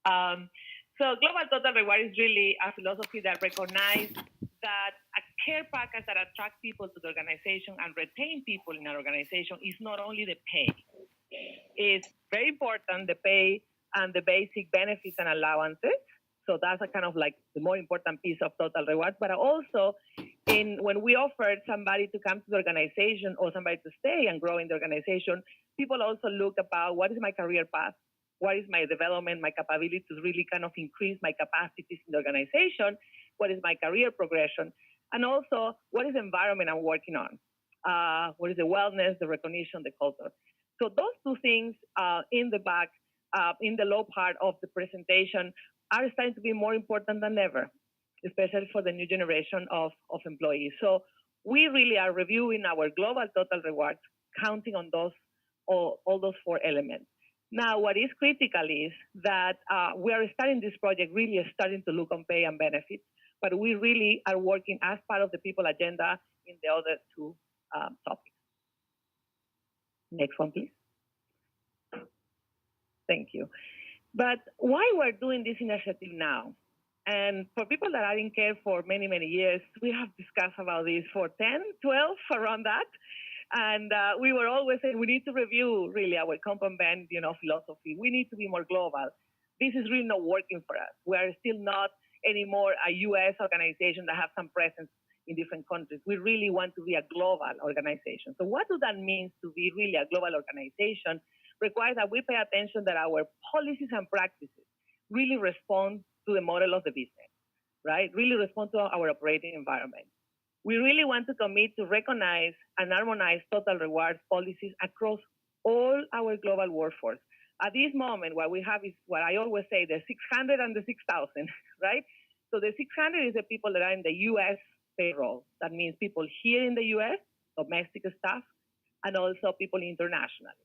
So global total reward is really a philosophy that recognizes that a care package that attracts people to the organization and retain people in an organization is not only the pay. It's very important, the pay and the basic benefits and allowances. So that's a kind of like the more important piece of total rewards. But also, when we offer somebody to come to the organization or somebody to stay and grow in the organization, people also look about what is my career path, what is my development, my capability to really kind of increase my capacities in the organization, what is my career progression, and also what is the environment I'm working on, what is the wellness, the recognition, the culture. So those two things in the back, in the low part of the presentation, are starting to be more important than ever, especially for the new generation of employees. So we really are reviewing our global total rewards, counting on those all those four elements. Now, what is critical is that we are starting this project, really starting to look on pay and benefits, but we really are working as part of the people agenda in the other two topics. Next one, please. Thank you. But why we're doing this initiative now? And for people that are in care for many, many years, we have discussed about this for 10, 12, around that. And we were always saying we need to review really our compound band, philosophy. We need to be more global. This is really not working for us. We are still not anymore a U.S. organization that have some presence in different countries. We really want to be a global organization. So what does that mean to be really a global organization? Requires that we pay attention that our policies and practices really respond to the model of the business, right? Really respond to our operating environment. We really want to commit to recognize and harmonize total rewards policies across all our global workforce. At this moment, what we have is what I always say, the 600 and the 6,000, right? So the 600 is the people that are in the U.S. payroll. That means people here in the U.S., domestic staff, and also people internationally.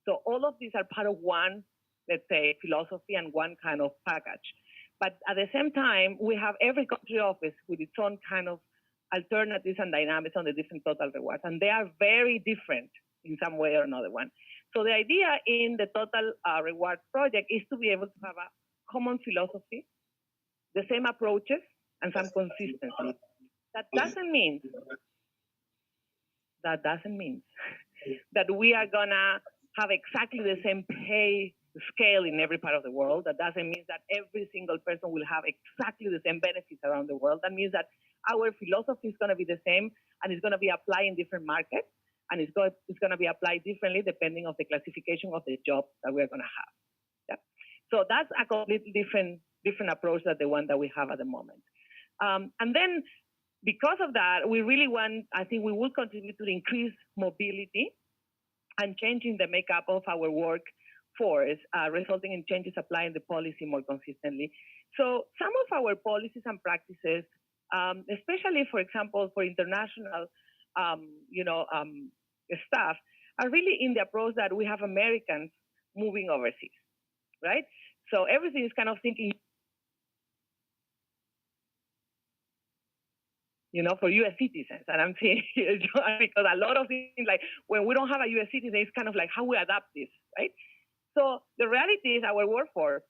So all of these are part of one, let's say, philosophy and one kind of package. But at the same time, we have every country office with its own kind of alternatives and dynamics on the different total rewards. And they are very different in some way or another one. So the idea in the total rewards project is to be able to have a common philosophy, the same approaches, and some consistency. That doesn't mean that we are gonna have exactly the same pay scale in every part of the world. That doesn't mean that every single person will have exactly the same benefits around the world. That means that our philosophy is going to be the same and it's going to be applied in different markets, and it's going to be applied differently depending on the classification of the job that we're going to have. Yeah. So that's a completely different approach than the one that we have at the moment. And then because of that, we really want, I think we will contribute to increase mobility and changing the makeup of our workforce, resulting in changes applying the policy more consistently. So some of our policies and practices, especially, for example, for international, staff, are really in the approach that we have Americans moving overseas, right? So everything is kind of thinking, for U.S. citizens. And I'm saying because a lot of things, like when we don't have a U.S. citizen, it's kind of like how we adapt this, right? So the reality is our workforce,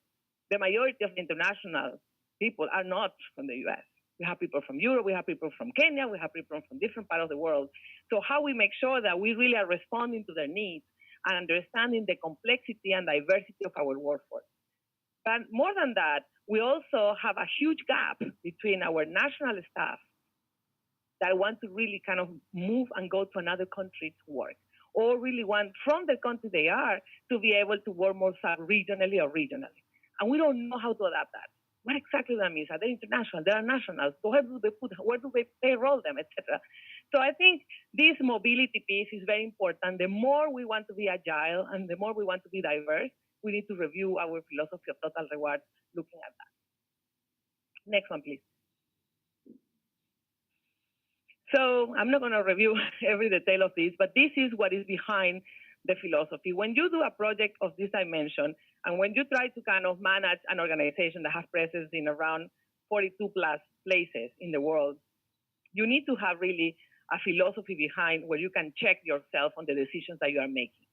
the majority of the international people are not from the U.S. We have people from Europe, we have people from Kenya, we have people from different parts of the world. So how we make sure that we really are responding to their needs and understanding the complexity and diversity of our workforce. But more than that, we also have a huge gap between our national staff that want to really kind of move and go to another country to work, or really want from the country they are to be able to work more regionally or regionally. And we don't know how to adapt that. What exactly that means? Are they international? They are nationals. So where do they payroll them, etc.? So I think this mobility piece is very important. The more we want to be agile and the more we want to be diverse, we need to review our philosophy of total rewards looking at that. Next one, please. So I'm not going to review every detail of this, but this is what is behind the philosophy. When you do a project of this dimension, and when you try to kind of manage an organization that has presence in around 42 plus places in the world, you need to have really a philosophy behind where you can check yourself on the decisions that you are making.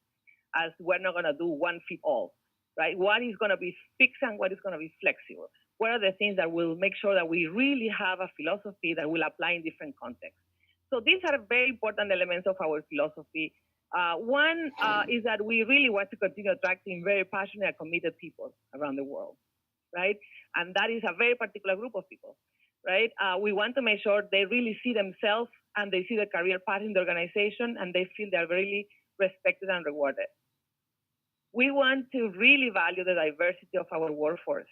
As we're not going to do one fit all. right? What is going to be fixed and what is going to be flexible? What are the things that will make sure that we really have a philosophy that will apply in different contexts? So these are very important elements of our philosophy. One is that we really want to continue attracting very passionate and committed people around the world, right? And that is a very particular group of people, right? We want to make sure they really see themselves and they see the career path in the organization and they feel they're really respected and rewarded. We want to really value the diversity of our workforce,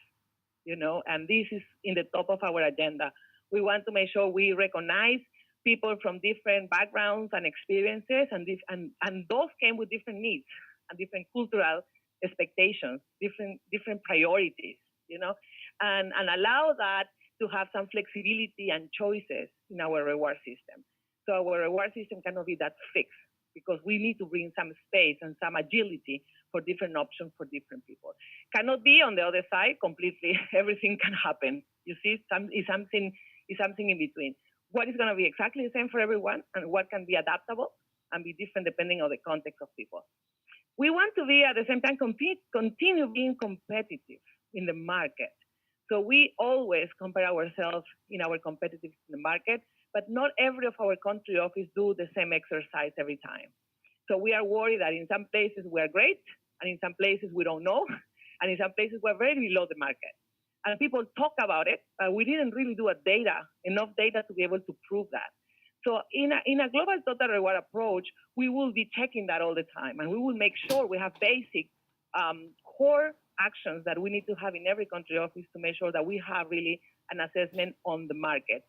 and this is in the top of our agenda. We want to make sure we recognize people from different backgrounds and experiences, and those came with different needs and different cultural expectations, different priorities, and allow that to have some flexibility and choices in our reward system. So our reward system cannot be that fixed because we need to bring some space and some agility for different options for different people. Cannot be on the other side completely. Everything can happen. You see, it's something in between. What is going to be exactly the same for everyone, and what can be adaptable and be different depending on the context of people. We want to be at the same time continue being competitive in the market. So we always compare ourselves in our competitiveness in the market, but not every of our country office do the same exercise every time. So we are worried that in some places we're great, and in some places we don't know, and in some places we're very below the market. And people talk about it, but we didn't really do enough data to be able to prove that. So in a global total reward approach, we will be checking that all the time, and we will make sure we have basic core actions that we need to have in every country office to make sure that we have really an assessment on the market.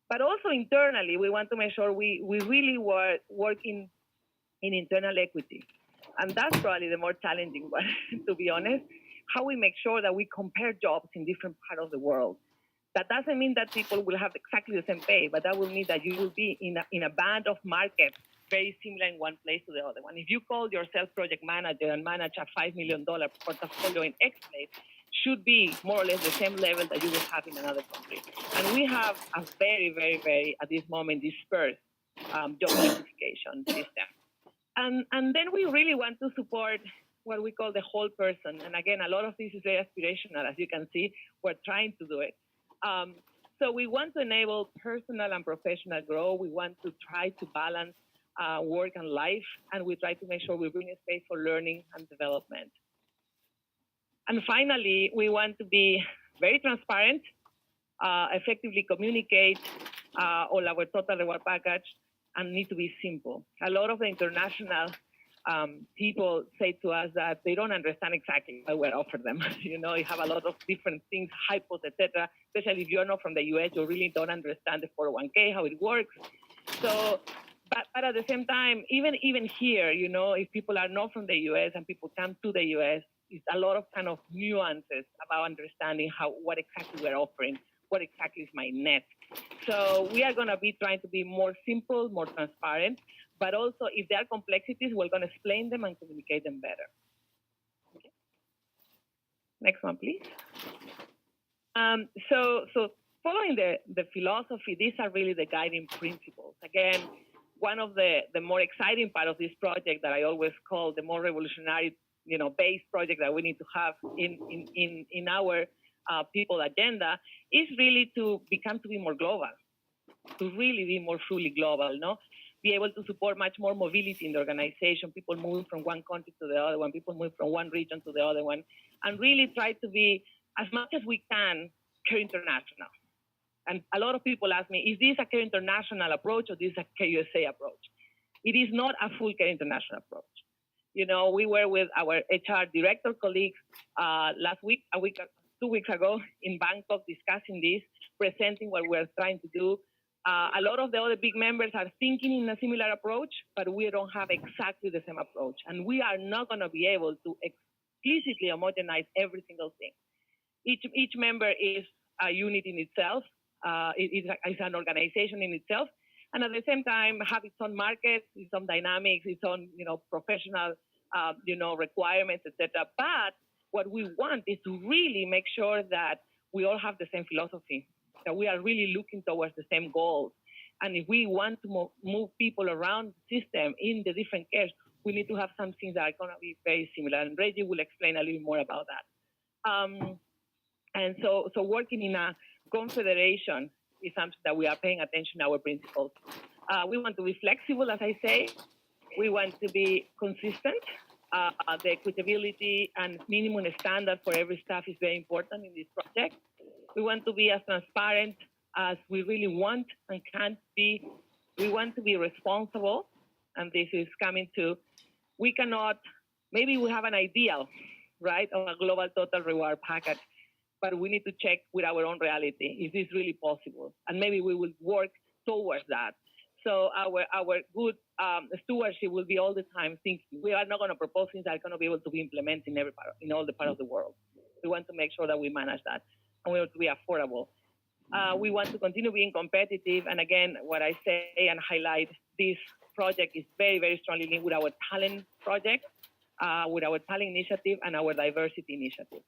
But also internally, we want to make sure we really were working in internal equity. And that's probably the more challenging one, to be honest, how we make sure that we compare jobs in different parts of the world. That doesn't mean that people will have exactly the same pay, but that will mean that you will be in a band of markets very similar in one place to the other one. If you call yourself project manager and manage a $5 million portfolio in X place, should be more or less the same level that you would have in another country. And we have a very, very, very, at this moment, dispersed job classification system. And then we really want to support what we call the whole person. And again, a lot of this is very aspirational. As you can see, we're trying to do it. So we want to enable personal and professional growth. We want to try to balance work and life, and we try to make sure we bring a space for learning and development. And finally, we want to be very transparent, effectively communicate all our total reward package, and need to be simple. A lot of the international people say to us that they don't understand exactly what we're offering them. You have a lot of different things, hypos, etc. Especially if you're not from the US, you really don't understand the 401k, how it works. So, but at the same time, even here, if people are not from the US and people come to the US, it's a lot of kind of nuances about understanding what exactly we're offering, what exactly is my net. So we are going to be trying to be more simple, more transparent, but also if there are complexities, we're going to explain them and communicate them better. Okay. Next one, please. So following the philosophy, these are really the guiding principles. Again, one of the more exciting part of this project that I always call the more revolutionary, base project that we need to have in our people agenda is really to be more global, to really be more fully global, be able to support much more mobility in the organization, people moving from one country to the other one, people moving from one region to the other one, and really try to be, as much as we can, Care International. And a lot of people ask me, is this a Care International approach or is this a Care USA approach? It is not a full Care International approach. We were with our HR director colleagues last week, 2 weeks ago in Bangkok discussing this, presenting what we're trying to do. A lot of the other big members are thinking in a similar approach, but we don't have exactly the same approach. And we are not going to be able to explicitly homogenize every single thing. Each member is a unit in itself. It's an organization in itself. And at the same time, have its own markets, its own dynamics, its own, professional, requirements, etc. But what we want is to really make sure that we all have the same philosophy, that we are really looking towards the same goals. And if we want to move people around the system in the different cares, we need to have some things that are going to be very similar. And Reggie will explain a little more about that. And so working in a confederation is something that we are paying attention to our principles. We want to be flexible, as I say. We want to be consistent. The equitability and minimum standard for every staff is very important in this project. We want to be as transparent as we really want and can be. We want to be responsible, and this is coming to, we cannot, maybe we have an ideal, right, of a global total reward package, but we need to check with our own reality, is this really possible? And maybe we will work towards that. So our good stewardship will be all the time thinking, we are not going to propose things that are going to be able to be implemented in all the part of the world. We want to make sure that we manage that, and we want to be affordable. We want to continue being competitive, and again, what I say and highlight, this project is very, very strongly linked with our talent project, with our talent initiative and our diversity initiative.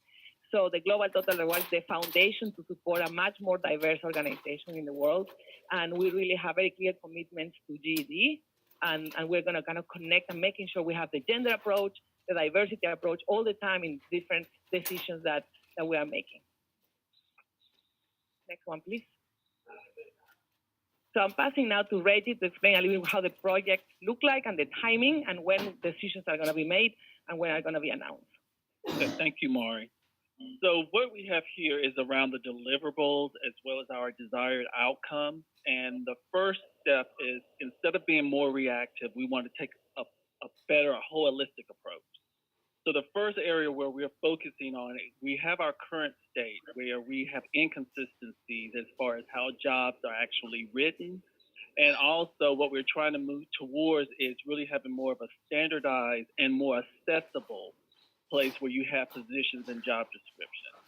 So the Global Total Reward is the foundation to support a much more diverse organization in the world. And we really have very clear commitments to GED. And we're going to kind of connect and making sure we have the gender approach, the diversity approach all the time in different decisions that we are making. Next one, please. So I'm passing now to Reggie to explain a little bit how the project look like and the timing and when decisions are going to be made and when are going to be announced. Okay, thank you, Mari. So what we have here is around the deliverables as well as our desired outcomes. And the first step is, instead of being more reactive, we want to take a better, a holistic approach. So the first area where we're focusing on, we have our current state where we have inconsistencies as far as how jobs are actually written. And also what we're trying to move towards is really having more of a standardized and more accessible place where you have positions and job descriptions.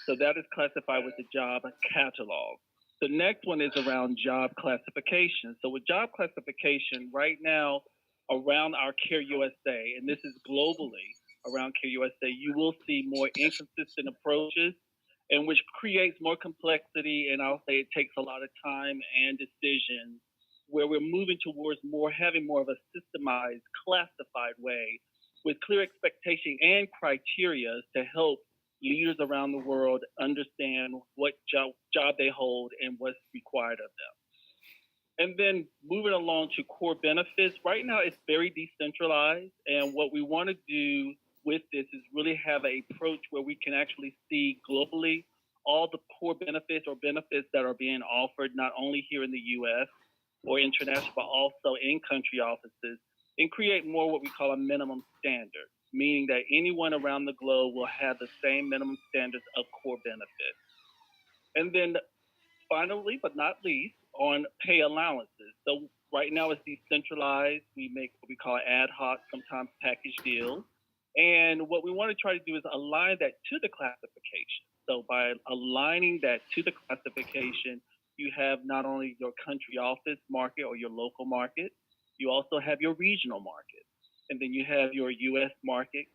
So that is classified with the job catalog. The next one is around job classification. So with job classification, right now, around our Care USA, and this is globally around Care USA, you will see more inconsistent approaches, and which creates more complexity, and I'll say it takes a lot of time and decision, where we're moving towards having more of a systemized, classified way with clear expectation and criteria to help leaders around the world understand what job they hold and what's required of them. And then moving along to core benefits, right now it's very decentralized. And what we want to do with this is really have an approach where we can actually see globally all the core benefits or benefits that are being offered, not only here in the US or international, but also in country offices, and create more what we call a minimum standard, meaning that anyone around the globe will have the same minimum standards of core benefits. And then finally, but not least, on pay allowances. So right now it's decentralized. We make what we call ad hoc, sometimes package deals. And what we want to try to do is align that to the classification. So by aligning that to the classification, you have not only your country office market or your local market, you also have your regional market, and then you have your U.S. market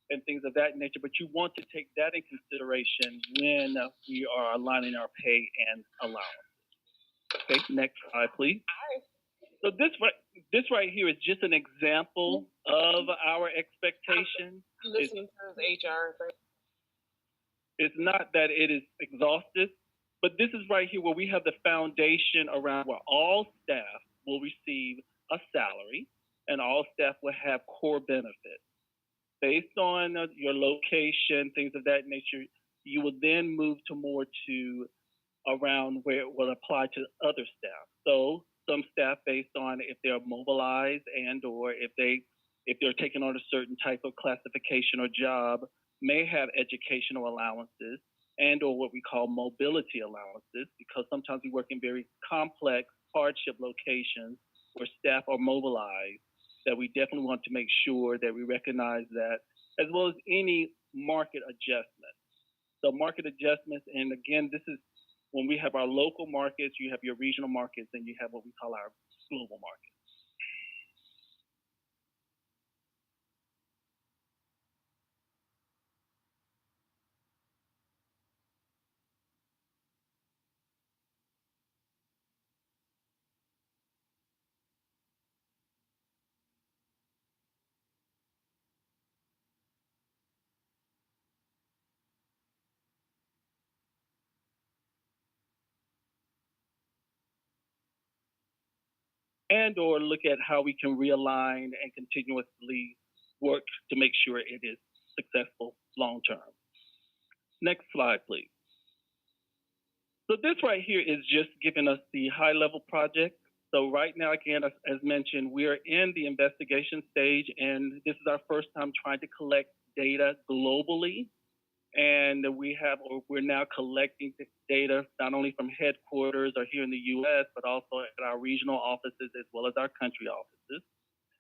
and things of that nature. But you want to take that in consideration when we are aligning our pay and allowances. Okay, next slide, please. So this right here is just an example of our expectation. Listening to the HR thing. It's not that it is exhaustive, but this is right here where we have the foundation around where all staff will receive a salary, and all staff will have core benefits. Based on your location, things of that nature, you will then move to more to around where it will apply to other staff. So some staff, based on if they're mobilized and or if they're taking on a certain type of classification or job, may have educational allowances and or what we call mobility allowances, because sometimes we work in very complex hardship locations where staff are mobilized, that we definitely want to make sure that we recognize that, as well as any market adjustments. So market adjustments, and again, this is when we have our local markets, you have your regional markets, and you have what we call our global markets. and or look at how we can realign and continuously work to make sure it is successful long term. Next slide, please. So this right here is just giving us the high level project. So right now, again, as mentioned, we are in the investigation stage, and this is our first time trying to collect data globally. And we're now collecting data not only from headquarters or here in the US, but also at our regional offices as well as our country offices.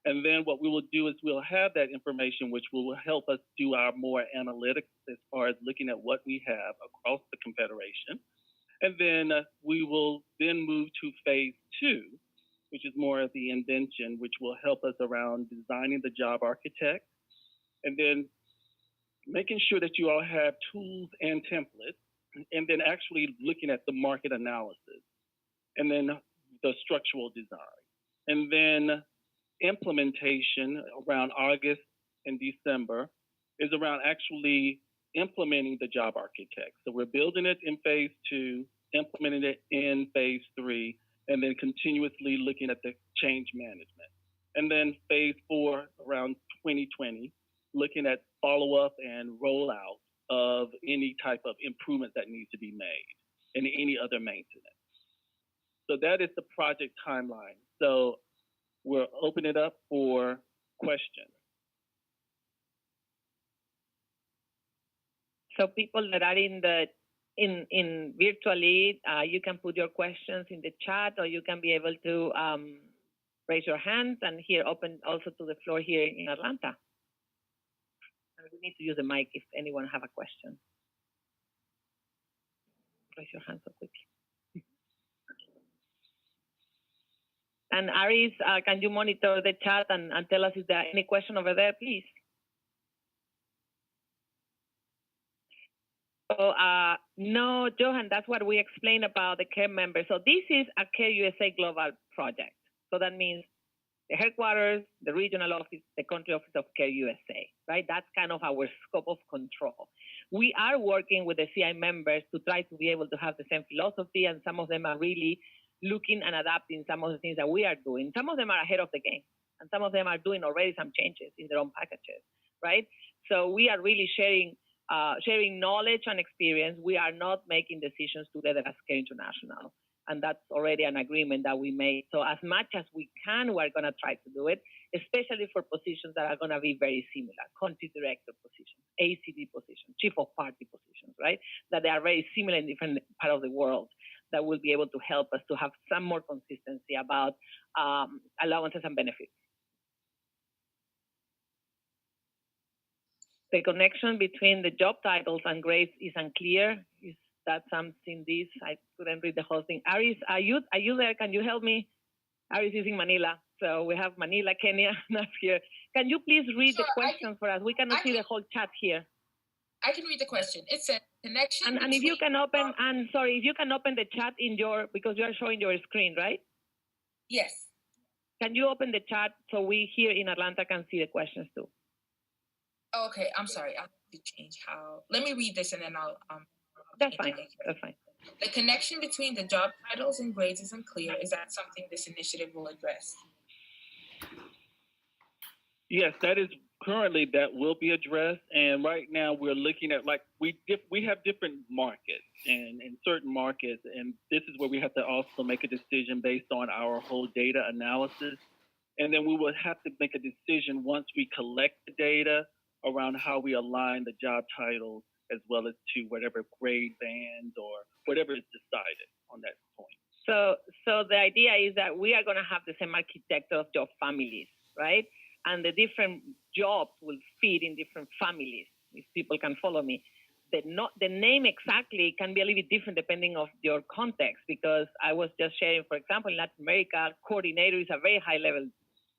And then what we will do is we'll have that information, which will help us do our more analytics as far as looking at what we have across the Confederation. And then we will then move to phase 2, which is more of the invention, which will help us around designing the job architect, and then making sure that you all have tools and templates, and then actually looking at the market analysis, and then the structural design, and then implementation around August and December is around actually implementing the job architect. So we're building it in phase 2, implementing it in phase 3, and then continuously looking at the change management. And then phase 4 around 2020, looking at follow-up and rollout of any type of improvement that needs to be made and any other maintenance. So that is the project timeline. So we'll open it up for questions. So people that are in virtually, you can put your questions in the chat, or you can be able to raise your hands, and here open also to the floor here in Atlanta. And we need to use the mic if anyone have a question. Raise your hand so quickly. And Aris, can you monitor the chat and tell us if there are any question over there, please? So no, Johan, that's what we explained about the CARE members. So this is a CARE USA global project. So that means the headquarters, the regional office, the country office of CARE USA, right? That's kind of our scope of control. We are working with the CI members to try to be able to have the same philosophy, and some of them are really looking and adapting some of the things that we are doing. Some of them are ahead of the game, and some of them are doing already some changes in their own packages, right? So we are really sharing knowledge and experience. We are not making decisions together as CARE International. And that's already an agreement that we made. So as much as we can, we're going to try to do it, especially for positions that are going to be very similar, country director positions, ACD positions, chief of party positions, right? That they are very similar in different parts of the world, that will be able to help us to have some more consistency about allowances and benefits. The connection between the job titles and grades is unclear. Is that something this? I couldn't read the whole thing. Aris, are you there? Can you help me? Aris is in Manila. So we have Manila, Kenya, not here. Can you please read the question for us? We cannot see the whole chat here. I can read the question. It said connection. And if you can open, and sorry, if you can open the chat in your, because you are showing your screen, right? Yes. Can you open the chat so we here in Atlanta can see the questions too? Oh, okay, I'm sorry. I'll have to change how. Let me read this and then I'll. That's fine. That's fine. The connection between the job titles and grades is unclear. Is that something this initiative will address? Yes, that is currently that will be addressed. And right now we're looking at, like, we have different markets, and in certain markets, and this is where we have to also make a decision based on our whole data analysis. And then we will have to make a decision once we collect the data around how we align the job titles as well as to whatever grade bands or whatever is decided on that point. So the idea is that we are going to have the same architecture of job families, right? And the different jobs will fit in different families, if people can follow me. The name exactly can be a little bit different depending on your context, because I was just sharing, for example, in Latin America, coordinator is a very high level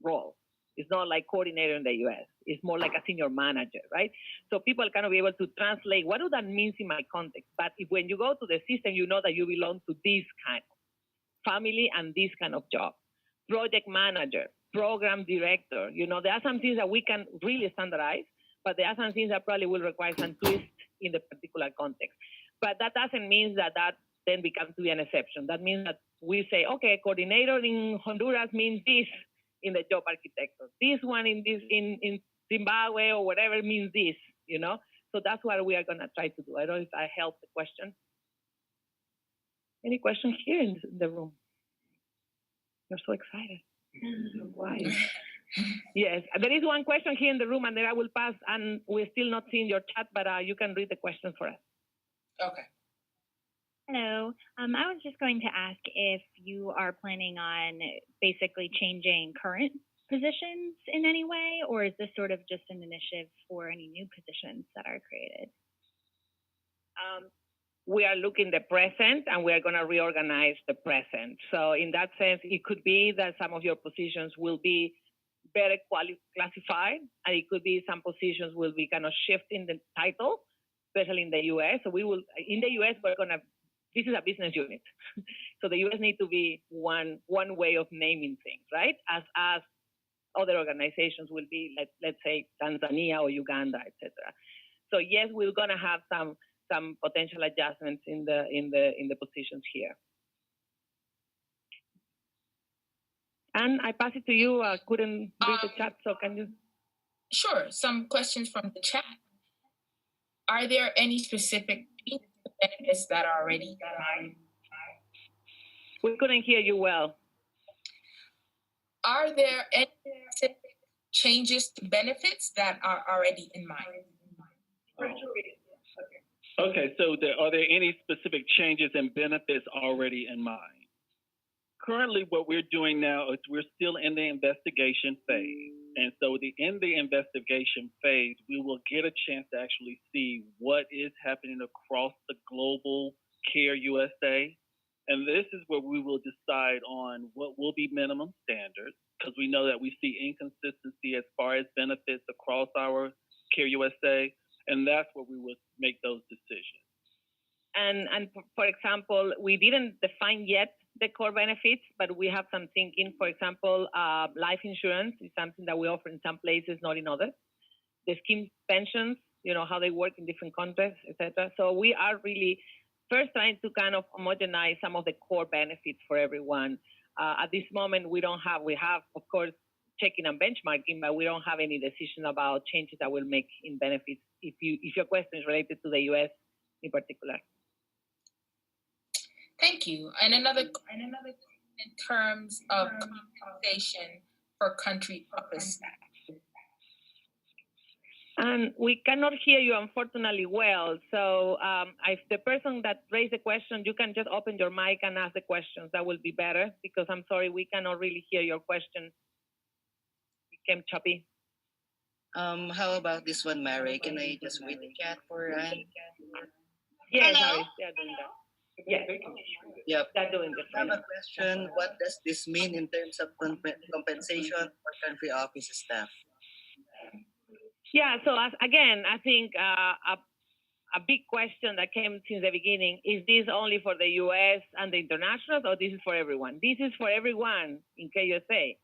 role. It's not like coordinator in the US. It's more like a senior manager, right? So people kind of be able to translate, what do that mean in my context? But when you go to the system, you know that you belong to this kind of family and this kind of job. Project manager, program director, you know, there are some things that we can really standardize, but there are some things that probably will require some twist in the particular context. But that doesn't mean that then becomes to be an exception. That means that we say, okay, coordinator in Honduras means this in the job architecture. This one in Zimbabwe or whatever means this, you know? So that's what we are gonna try to do. I don't know if I helped the question. Any questions here in the room? You're so excited. Why? Yes, there is one question here in the room, and then I will pass, and we're still not seeing your chat, but you can read the question for us. Okay. Hello. I was just going to ask if you are planning on basically changing current positions in any way, or is this sort of just an initiative for any new positions that are created? We are looking the present, and we are going to reorganize the present. So in that sense, it could be that some of your positions will be better classified, and it could be some positions will be kind of shifting the title, especially in the U.S. So we will, in the U.S., we're going to, this is a business unit. So the U.S. need to be one way of naming things, right? As other organizations will be, let's say Tanzania or Uganda, etc. So yes, we're going to have some potential adjustments in the positions here. And I pass it to you. I couldn't read the chat, so can you? Sure. Some questions from the chat. Are there any specific benefits that are already done? We couldn't hear you well. Are there any specific changes to benefits that are already in mind? Okay, so are there any specific changes and benefits already in mind? Currently, what we're doing now is we're still in the investigation phase. And so in the investigation phase, we will get a chance to actually see what is happening across the global Care USA. And this is where we will decide on what will be minimum standards, because we know that we see inconsistency as far as benefits across our Care USA. And that's where we will make those decisions. And for example, we didn't define yet the core benefits, but we have some thinking. For example, life insurance is something that we offer in some places, not in others. The scheme pensions, you know, how they work in different countries, etc. So we are really first trying to kind of homogenize some of the core benefits for everyone. At this moment, we have, of course, checking and benchmarking, but we don't have any decision about changes that will make in benefits if your question is related to the US in particular. Thank you. And another in terms of compensation for country office staff. And we cannot hear you, unfortunately, well. So if the person that raised the question, you can just open your mic and ask the questions. That will be better, because I'm sorry, we cannot really hear your question. It came choppy. How about this one, Mary? Can I just read the chat for Anne? Yes, sorry, they're doing that. Yes. Yep. They're doing this. I have a question. What does this mean in terms of compensation for country office staff? Yeah, so again, I think a big question that came since the beginning, is this only for the US and the internationals, or this is for everyone? This is for everyone in KUSA.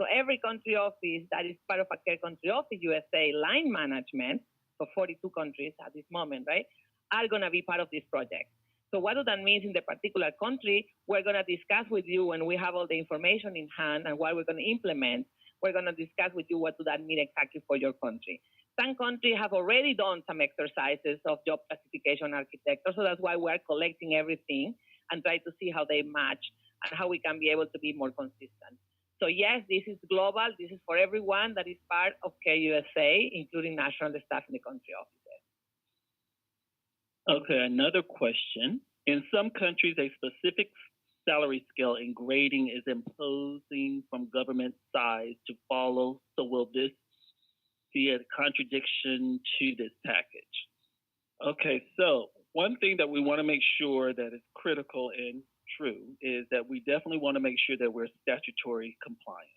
So every country office that is part of a Care Country Office USA line management, for 42 countries at this moment, right, are going to be part of this project. So what that means in the particular country, we're going to discuss with you when we have all the information in hand and what we're going to implement. We're going to discuss with you what does that mean exactly for your country. Some countries have already done some exercises of job classification architecture, so that's why we're collecting everything and try to see how they match and how we can be able to be more consistent. So yes, this is global. This is for everyone that is part of Care USA, including national staff in the country offices. Okay, another question. In some countries, a specific salary scale and grading is imposing from government side to follow. So will this be a contradiction to this package? Okay, so one thing that we want to make sure that is critical and true is that we definitely want to make sure that we're statutory compliant.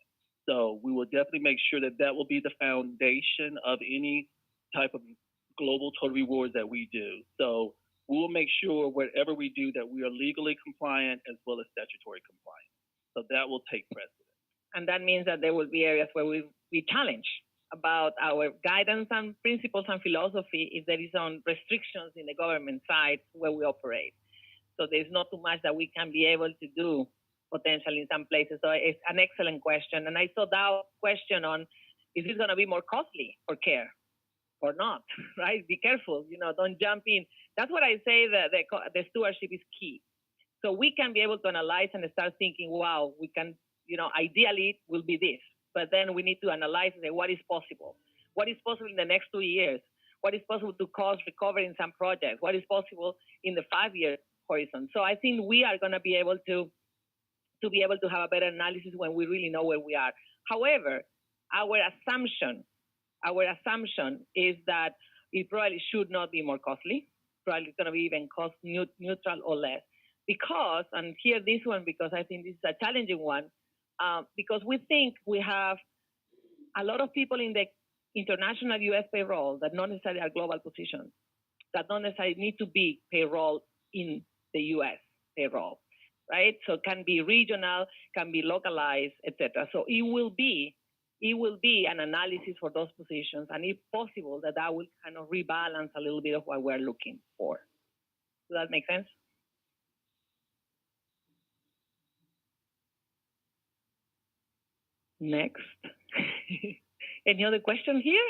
So we will definitely make sure that that will be the foundation of any type of global total rewards that we do. So we will make sure whatever we do that we are legally compliant as well as statutory compliant. So that will take precedence. And that means that there will be areas where we challenge about our guidance and principles and philosophy if there is some restrictions in the government side where we operate. So there's not too much that we can be able to do potentially in some places. So it's an excellent question. And I saw that question on, is it going to be more costly for care or not, right? Be careful, don't jump in. That's what I say, the stewardship is key. So we can be able to analyze and start thinking, wow, we can, ideally it will be this. But then we need to analyze and say, what is possible? What is possible in the next 2 years? What is possible to cost recovery in some projects? What is possible in the 5-year horizon? So I think we are going to be able to have a better analysis when we really know where we are. However, our assumption is that it probably should not be more costly. Probably it's going to be even cost neutral or less. Because, and here this one, because I think this is a challenging one, because we think we have a lot of people in the international U.S. payroll that not necessarily are global positions, that don't necessarily need to be payroll in the U.S. payroll, right? So it can be regional, can be localized, etc. So it will be an analysis for those positions, and if possible, that will kind of rebalance a little bit of what we're looking for. Does that make sense? Next. Any other question here?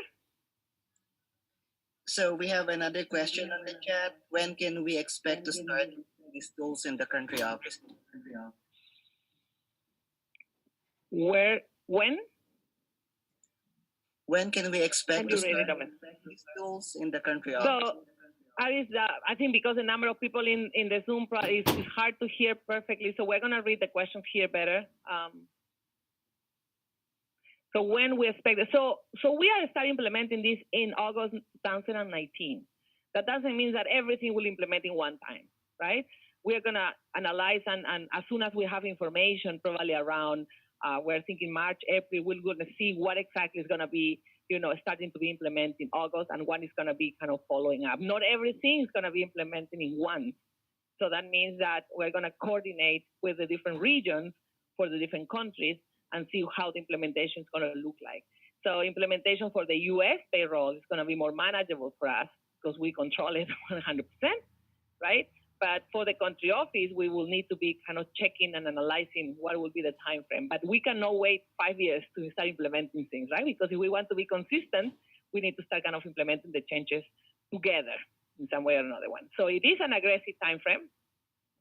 So we have another question on the chat. When can we expect to start these tools in the country office? When? When can we expect to start Domin? these tools in the country office? So, I think because the number of people in the Zoom is hard to hear perfectly, so we're going to read the questions here better. So when we expect it, so we are starting implementing this in August 2019. That doesn't mean that everything will implement in one time, right? We're going to analyze, and as soon as we have information, probably around, we're thinking March, April, we're going to see what exactly is going to be, starting to be implemented in August, and what is going to be kind of following up. Not everything is going to be implemented in one. So that means that we're going to coordinate with the different regions for the different countries and see how the implementation is going to look like. So implementation for the US payroll is going to be more manageable for us because we control it 100%, right? But for the country office, we will need to be kind of checking and analyzing what will be the time frame. But we cannot wait 5 years to start implementing things, right? Because if we want to be consistent, we need to start kind of implementing the changes together in some way or another one. So it is an aggressive time frame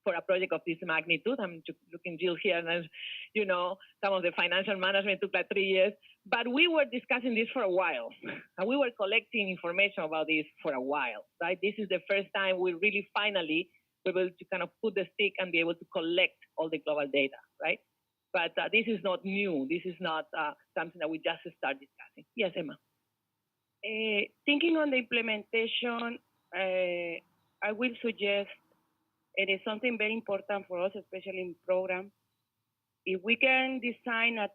for a project of this magnitude. I'm looking Jill here, and some of the financial management took like 3 years. But we were discussing this for a while, and we were collecting information about this for a while, right? This is the first time we really finally were able to kind of put the stick and be able to collect all the global data, right? But this is not new. This is not something that we just started discussing. Yes, Emma. Thinking on the implementation, I will suggest it is something very important for us, especially in programs. If we can design a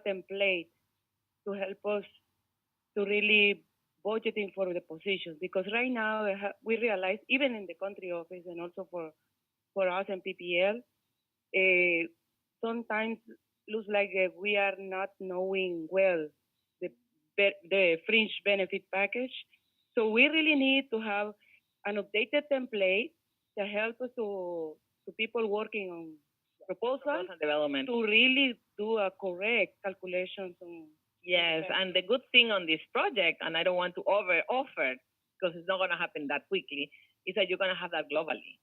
template to help us to really budgeting for the positions, because right now we realize, even in the country office and also for us and PPL, sometimes looks like we are not knowing well the fringe benefit package. So we really need to have an updated template to help us to people working on proposals and development to really do a correct calculations on. Yes, and the good thing on this project, and I don't want to over-offer because it's not going to happen that quickly, is that you're going to have that globally.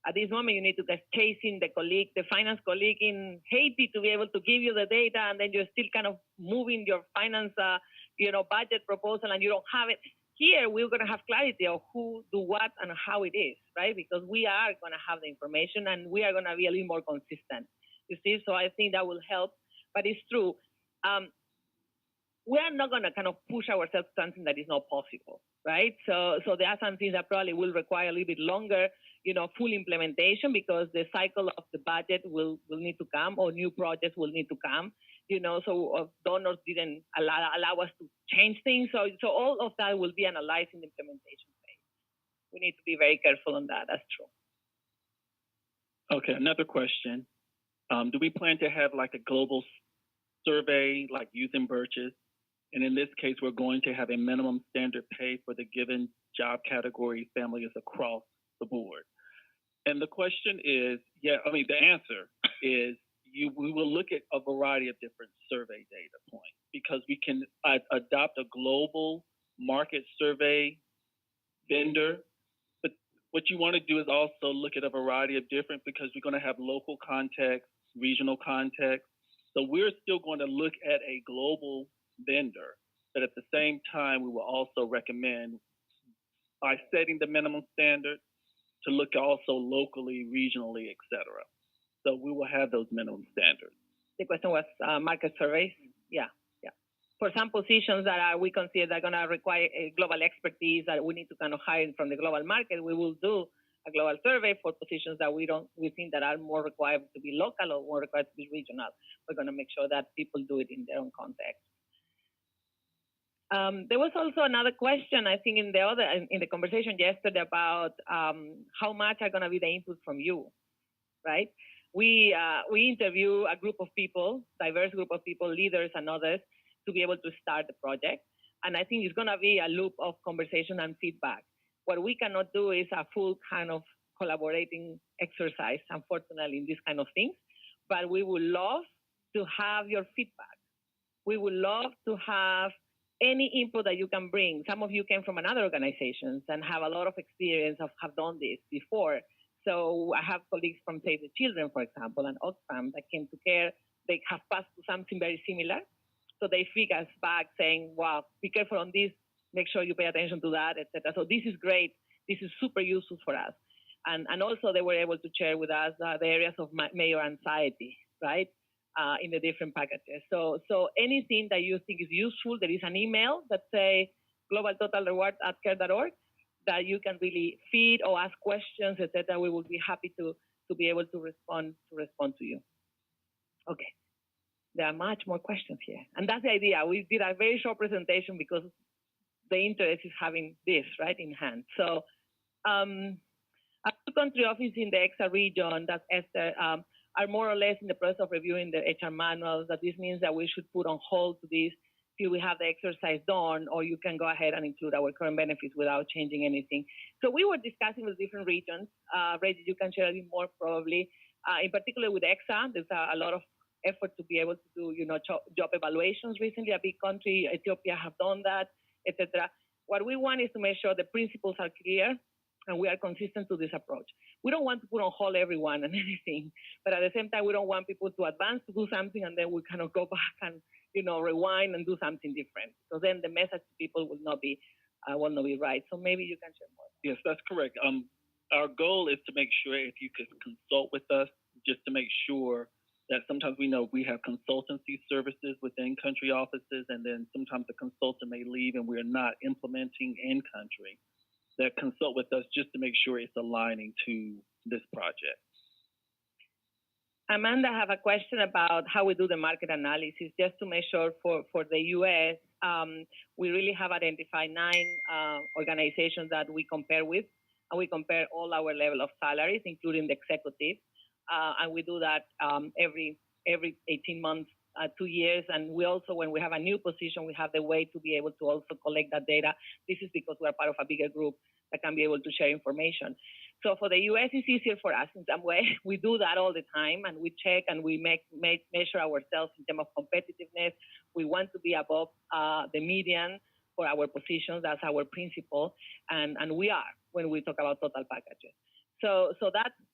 At this moment, you need to get chasing the finance colleague in Haiti to be able to give you the data, and then you're still kind of moving your finance, budget proposal, and you don't have it. Here, we're going to have clarity of who do what and how it is, right? Because we are going to have the information, and we are going to be a little more consistent. You see, so I think that will help. But it's true. We are not going to kind of push ourselves to something that is not possible, right? So there are some things that probably will require a little bit longer, full implementation, because the cycle of the budget will need to come, or new projects will need to come, so donors didn't allow us to change things. So all of that will be analyzed in the implementation phase. We need to be very careful on that. That's true. Okay, another question. Do we plan to have like a global survey like using Birches? And in this case, we're going to have a minimum standard pay for the given job category families across the board. And the question is, the answer is we will look at a variety of different survey data points because we can adopt a global market survey vendor. But what you want to do is also look at a variety of different because we're going to have local context, regional context. So we're still going to look at a global vendor, but at the same time, we will also recommend by setting the minimum standard to look also locally, regionally, et cetera. So we will have those minimum standards. The question was market surveys. Yeah. For some positions that we consider that are going to require a global expertise that we need to kind of hire from the global market, we will do a global survey. For positions that we think that are more required to be local or more required to be regional, we're going to make sure that people do it in their own context. There was also another question, I think, in the conversation yesterday about how much are going to be the input from you, right? We interview a group of people, diverse group of people, leaders and others, to be able to start the project. And I think it's going to be a loop of conversation and feedback. What we cannot do is a full kind of collaborating exercise, unfortunately, in these kind of things. But we would love to have your feedback. We would love to have any input that you can bring. Some of you came from another organizations and have a lot of experience of have done this before. So I have colleagues from Save the Children, for example, and Oxfam that came to CARE. They have passed through something very similar. So they feed us back saying, wow, be careful on this, make sure you pay attention to that, etc. So this is great. This is super useful for us. And also they were able to share with us the areas of major anxiety, right, in the different packages. So anything that you think is useful, there is an email that say globaltotalreward@care.org that you can really feed or ask questions, etc. We will be happy to be able to respond to you. Okay. There are much more questions here. And that's the idea. We did a very short presentation because the interest is having this right in hand. So our country office in the EXA region, that's Esther, are more or less in the process of reviewing the HR manuals. That this means that we should put on hold to this till we have the exercise done, or you can go ahead and include our current benefits without changing anything. So we were discussing with different regions. Reggie, you can share a bit more probably. In particular with EXA, there's a lot of effort to be able to do, job evaluations recently. A big country, Ethiopia, have done that, etc. What we want is to make sure the principles are clear and we are consistent to this approach. We don't want to put on hold everyone and anything, but at the same time, we don't want people to advance to do something and then we kind of go back and, rewind and do something different. So then the message to people will not be right. So maybe you can share more. Yes, that's correct. Our goal is to make sure if you could consult with us, just to make sure that sometimes we know we have consultancy services within country offices, and then sometimes the consultant may leave and we're not implementing in country. That consult with us just to make sure it's aligning to this project. Amanda, I have a question about how we do the market analysis, just to make sure for the US, we really have identified 9 organizations that we compare with, and we compare all our level of salaries, including the executive. And we do that every 18 months, 2 years. And we also, when we have a new position, we have the way to be able to also collect that data. This is because we're part of a bigger group that can be able to share information. So for the US, it's easier for us in some way. We do that all the time, and we check and we measure ourselves in terms of competitiveness. We want to be above the median for our positions. That's our principle, and we are when we talk about total packages. So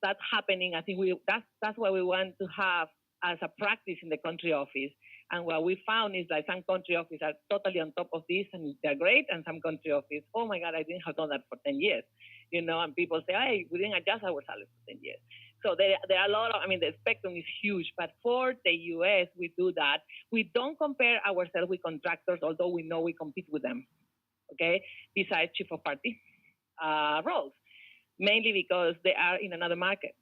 that's happening. I think that's what we want to have as a practice in the country office. And what we found is that some country offices are totally on top of this and they're great, and some country offices, oh my God, I didn't have done that for 10 years. And people say, hey, we didn't adjust our salary for 10 years. So there are a lot of, the spectrum is huge, but for the US, we do that. We don't compare ourselves with contractors, although we know we compete with them, okay, besides chief of party roles, mainly because they are in another market.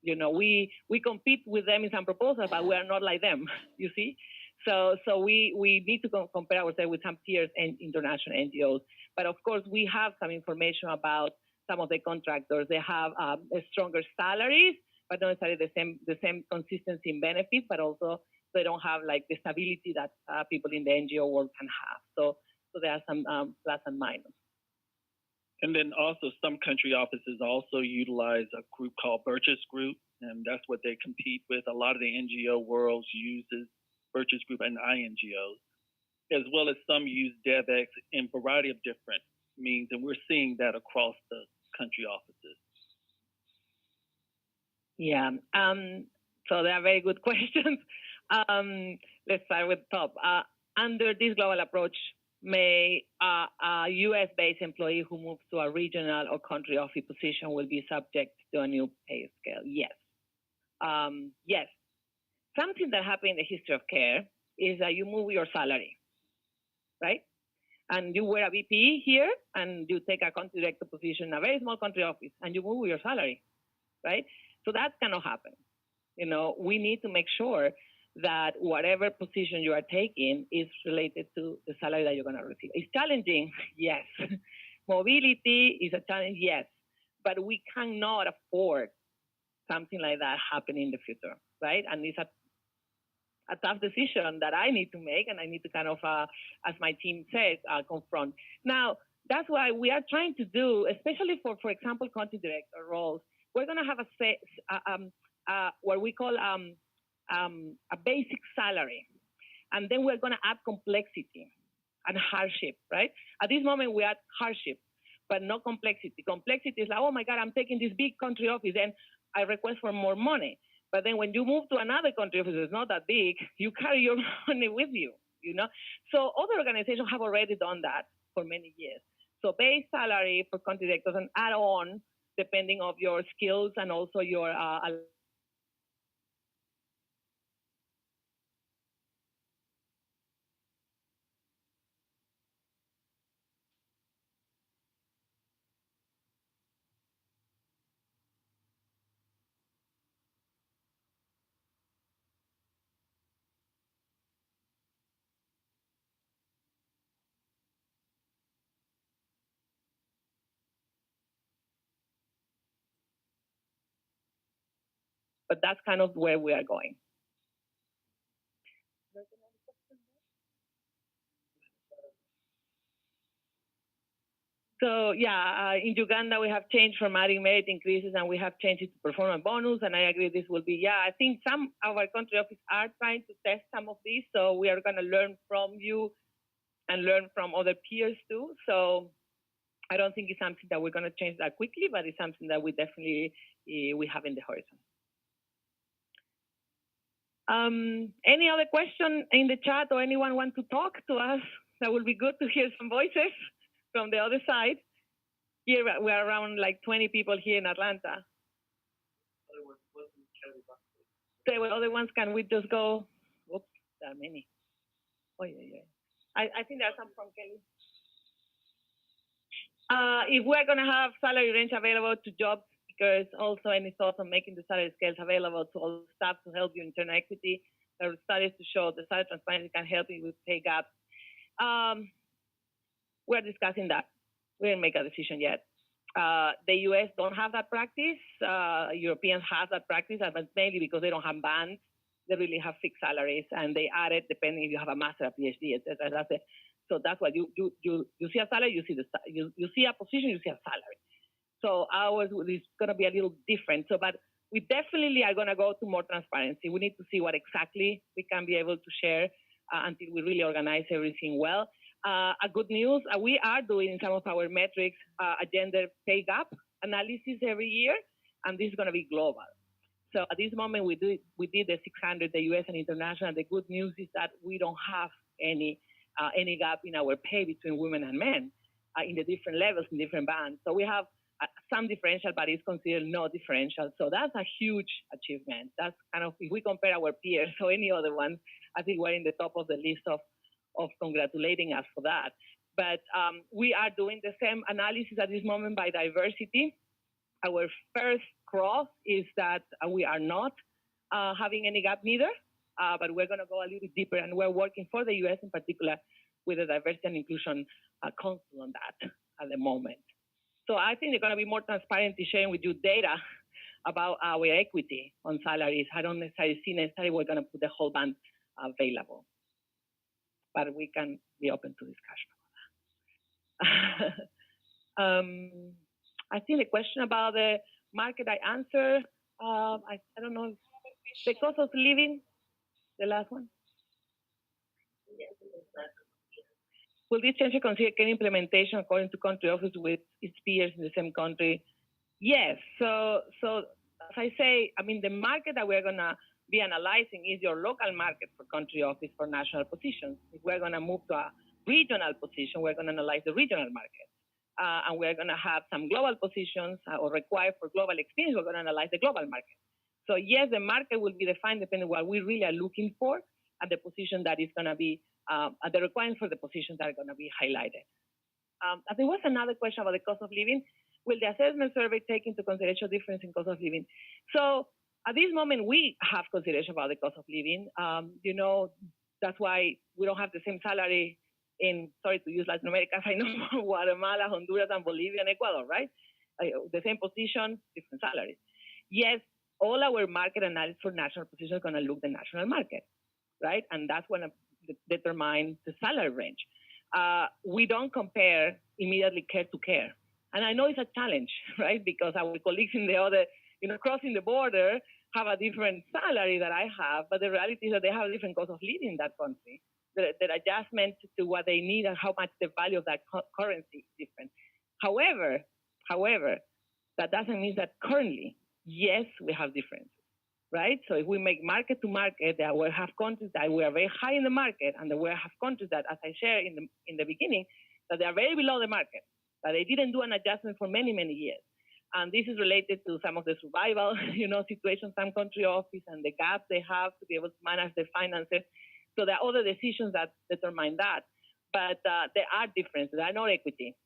We compete with them in some proposals, but we are not like them, you see? So we need to compare ourselves with some peers and international NGOs. But of course, we have some information about some of the contractors. They have stronger salaries, but not necessarily the same consistency in benefits, but also they don't have like the stability that people in the NGO world can have. So there are some plus and minus. And then also some country offices also utilize a group called Birch's Group, and that's what they compete with. A lot of the NGO world uses Birch's Group and INGOs, as well as some use DevX in a variety of different means, and we're seeing that across the country offices. Yeah. So they are very good questions. Let's start with the top. Under this global approach, may a US-based employee who moves to a regional or country office position will be subject to a new pay scale? Yes. Yes. Something that happened in the history of care is that you move your salary, right? And you were a VP here, and you take a country director position in a very small country office, and you move your salary, right? So that cannot happen. You know, we need to make sure that whatever position you are taking is related to the salary that you're going to receive. It's challenging, yes. Mobility is a challenge, yes. But we cannot afford something like that happening in the future, right? And it's a tough decision that I need to make, and I need to kind of, as my team said, confront. Now, that's why we are trying to do, especially for example, country director roles, we're going to have what we call a basic salary. And then we're going to add complexity and hardship, right? At this moment, we add hardship, but no complexity. Complexity is like, oh my God, I'm taking this big country office and I request for more money. But then when you move to another country office that's not that big, you carry your money with you, you know? So other organizations have already done that for many years. So base salary for country directors and add on depending of your skills and also your but that's kind of where we are going. So yeah, in Uganda, we have changed from adding merit increases and we have changed it to performance bonus. And I agree this will be, yeah, I think some of our country offices are trying to test some of these. So we are going to learn from you and learn from other peers too. So I don't think it's something that we're going to change that quickly, but it's something that we definitely, we have in the horizon. Any other question in the chat or anyone want to talk to us? That would be good to hear some voices from the other side. Here we're around like 20 people here in Atlanta. The other ones, can we just go? Oops, there are many. Oh yeah, yeah. I think there are some from Kelly. If we're gonna have salary range available to job seekers, also any thoughts on making the salary scales available to all staff to help you in internal equity? There are studies to show the salary transparency can help you with pay gaps. We're discussing that. We didn't make a decision yet. The US don't have that practice. Europeans have that practice, but mainly because they don't have bands. They really have fixed salaries, and they add it depending if you have a master, a PhD, etc. That's it. So that's why you see a salary, you see you see a position, you see a salary. So ours is going to be a little different. So, but we definitely are going to go to more transparency. We need to see what exactly we can be able to share until we really organize everything well. A good news, we are doing in some of our metrics a gender pay gap analysis every year, and this is going to be global. So at this moment, we did the 600, the US and international. The good news is that we don't have any gap in our pay between women and men in the different levels, in different bands. So we have some differential, but it's considered no differential. So that's a huge achievement. That's kind of, if we compare our peers or any other ones, I think we're in the top of the list of congratulating us for that. But we are doing the same analysis at this moment by diversity. Our first cross is that we are not having any gap neither, but we're going to go a little bit deeper, and we're working for the US in particular with the Diversity and Inclusion Council on that at the moment. So I think they're going to be more transparent in sharing with you data about our equity on salaries. I don't necessarily see we're going to put the whole band available, but we can be open to discussion about I think the question about the market I answered. I don't know. The cost of living, the last one. Will this change consider care implementation according to country office with its peers in the same country? Yes. So as I say, I mean, the market that we're gonna be analyzing is your local market for country office for national positions. If we're gonna move to a regional position, we're gonna analyze the regional market. And we're gonna have some global positions or required for global experience, we're gonna analyze the global market. So yes, the market will be defined depending on what we really are looking for at the position that is gonna be, at the requirements for the positions that are gonna be highlighted. There was another question about the cost of living. Will the assessment survey take into consideration difference in cost of living? So at this moment, we have consideration about the cost of living. You know, that's why we don't have the same salary in, sorry to use Latin America, I know Guatemala, Honduras, and Bolivia and Ecuador, right? The same position, different salaries. Yes, all our market analysis for national positions is going to look the national market, right? And that's going to determine the salary range. We don't compare immediately care to care. And I know it's a challenge, right? Because our colleagues in the other, you know, crossing the border have a different salary that I have, but the reality is that they have a different cost of living in that country. The adjustment to what they need and how much the value of that currency is different. However, that doesn't mean that currently, yes, we have differences, right? So if we make market to market, that we have countries that we are very high in the market, and we have countries that, as I shared in the beginning, that they are very below the market, that they didn't do an adjustment for many, many years. And this is related to some of the survival, you know, situations, some country office and the gaps they have to be able to manage their finances. So there are other decisions that determine that. But there are differences. There are no equity.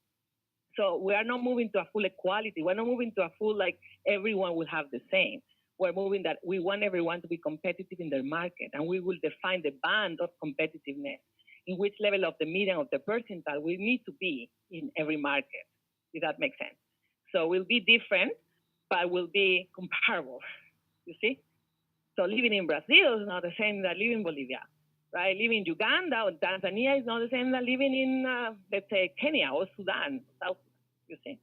So we are not moving to a full equality. We're not moving to a full, like, everyone will have the same. We're moving that we want everyone to be competitive in their market, and we will define the band of competitiveness, in which level of the median of the percentile we need to be in every market, if that makes sense. So we'll be different, but we'll be comparable, you see? So living in Brazil is not the same that living in Bolivia, right? Living in Uganda or Tanzania is not the same that living in, let's say, Kenya or Sudan, South, you see?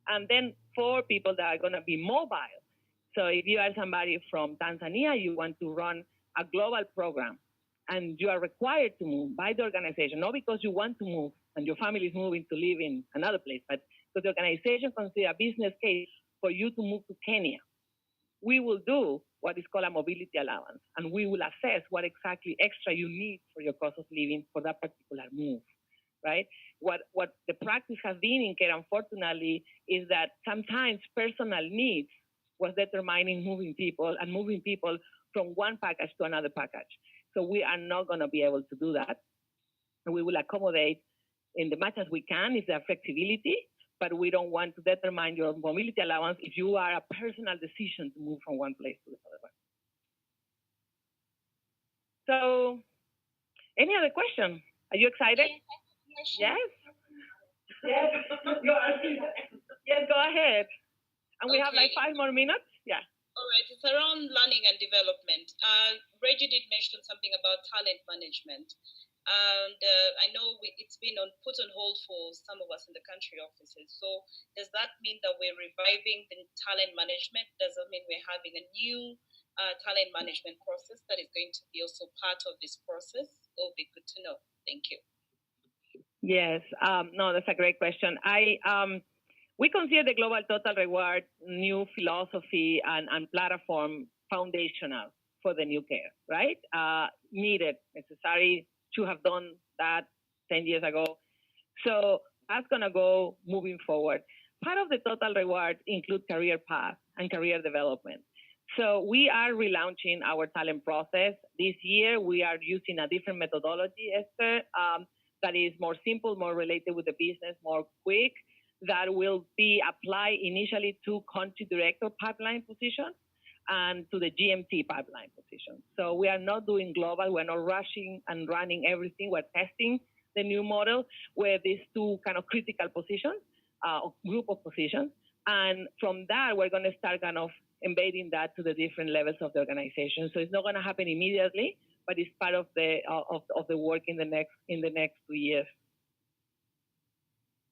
And then for people that are gonna be mobile, so if you are somebody from Tanzania, you want to run a global program, and you are required to move by the organization, not because you want to move and your family is moving to live in another place, but because the organization considers a business case for you to move to Kenya. We will do what is called a mobility allowance, and we will assess what exactly extra you need for your cost of living for that particular move, right? What the practice has been in care, unfortunately, is that sometimes personal needs was determining moving people and moving people from one package to another package. So we are not going to be able to do that. And we will accommodate in the much as we can if there flexibility, but we don't want to determine your mobility allowance if you are a personal decision to move from one place to the other one. So, any other question? Are you excited? Yes? Yes. Yes, go ahead. And we have like 5 more minutes. Yeah. All right, it's around learning and development. Reggie did mention something about talent management. And I know it's been put on hold for some of us in the country offices. So does that mean that we're reviving the talent management? Does that mean we're having a new talent management process that is going to be also part of this process? It would be good to know. Thank you. Yes, no, that's a great question. We consider the Global Total Reward new philosophy and platform foundational for the new care, right? Needed, necessary to have done that 10 years ago. So that's gonna go moving forward. Part of the Total Reward include career path and career development. So we are relaunching our talent process. This year, we are using a different methodology, Esther, that is more simple, more related with the business, more quick, that will be applied initially to country director pipeline positions and to the GMT pipeline position. So we are not doing global, we're not rushing and running everything, we're testing the new model where these 2 kind of critical positions, group of positions, and from that, we're gonna start kind of embedding that to the different levels of the organization. So it's not gonna happen immediately, but it's part of the work in the next 2 years.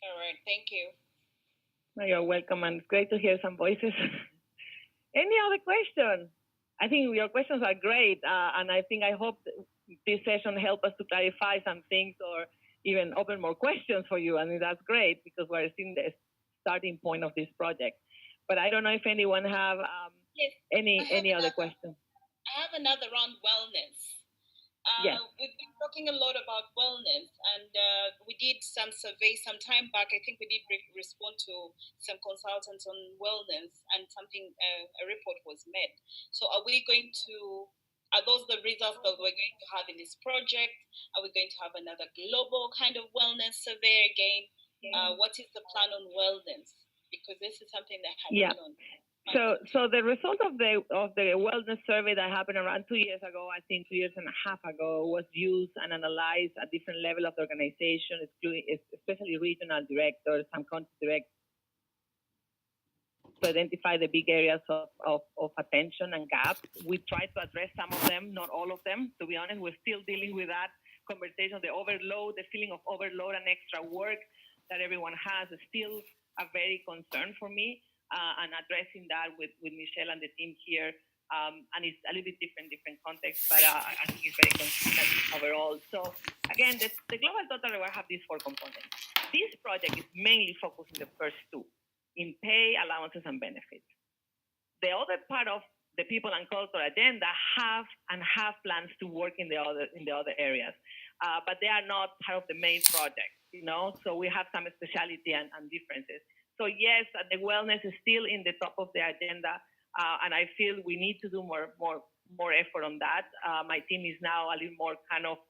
All right, thank you. You're welcome, and it's great to hear some voices. Any other question? I think your questions are great, and I hope this session helped us to clarify some things or even open more questions for you. I mean, that's great because we're seeing the starting point of this project. But I don't know if anyone have Yes, any other questions. I have another on wellness. Yes. We've been talking a lot about wellness, and we did some survey some time back. I think we did respond to some consultants on wellness, and a report was made. So are those the results that we're going to have in this project? Are we going to have another global kind of wellness survey again? What is the plan on wellness? Because this is something that has been on. So the result of the wellness survey that happened around 2 years ago, I think 2.5 years ago, was used and analyzed at different levels of the organization, especially regional directors, some country directors, to identify the big areas of attention and gaps. We tried to address some of them, not all of them. To be honest, we're still dealing with that conversation, the overload, the feeling of overload and extra work that everyone has is still a very concern for me. And addressing that with Michelle and the team here, and it's a little bit different context, but I think it's very consistent overall. So again, the Global Total Reward have these 4 components. This project is mainly focused on the first 2, in pay, allowances, and benefits. The other part of the people and culture agenda have plans to work in the other areas, but they are not part of the main project. So we have some speciality and differences. So yes, the wellness is still in the top of the agenda, and I feel we need to do more effort on that. My team is now a little more kind of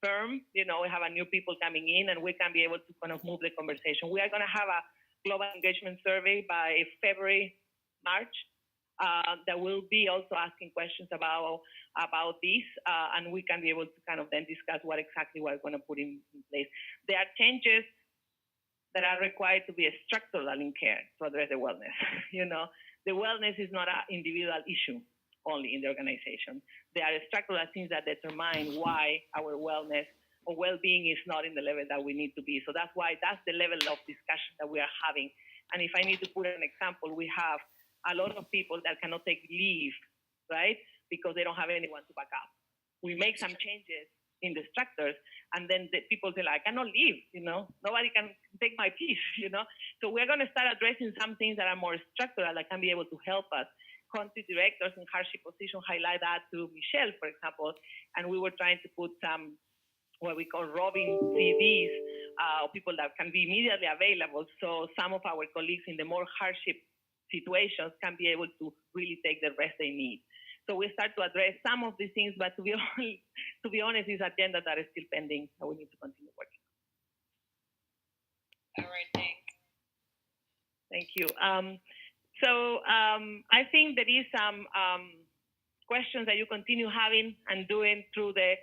firm. We have a new people coming in, and we can be able to kind of move the conversation. We are going to have a global engagement survey by February, March. That will be also asking questions about this, and we can be able to kind of then discuss what exactly we're going to put in place. There are changes that are required to be structural in care to address the wellness. The wellness is not an individual issue only in the organization. There are structural things that determine why our wellness or well-being is not in the level that we need to be. So that's the level of discussion that we are having. And if I need to put an example, we have a lot of people that cannot take leave, right? Because they don't have anyone to back up. We make some changes in the structures, and then the people say, I cannot leave, nobody can take my piece, So we're going to start addressing some things that are more structural that can be able to help us. Country directors in hardship position highlight that to Michelle, for example, and we were trying to put some what we call roving CVs, people that can be immediately available. So some of our colleagues in the more hardship situations can be able to really take the rest they need. So we start to address some of these things, but to be honest, it's agenda that is still pending, and we need to continue working. All right, thanks. Thank you. I think there is some questions that you continue having and doing through the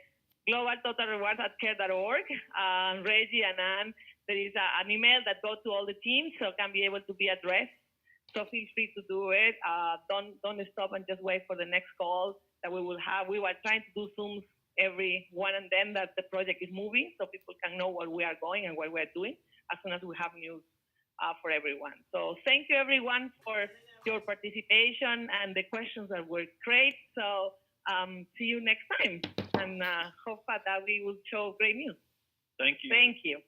Global Total Rewards at care.org. Reggie and Anne, there is an email that goes to all the teams, so can be able to be addressed. So feel free to do it. Don't stop and just wait for the next call that we will have. We were trying to do Zooms every one and then that the project is moving, so people can know where we are going and what we're doing as soon as we have news for everyone. So thank you everyone for your participation and the questions that were great. So see you next time, and hope that we will show great news. Thank you. Thank you.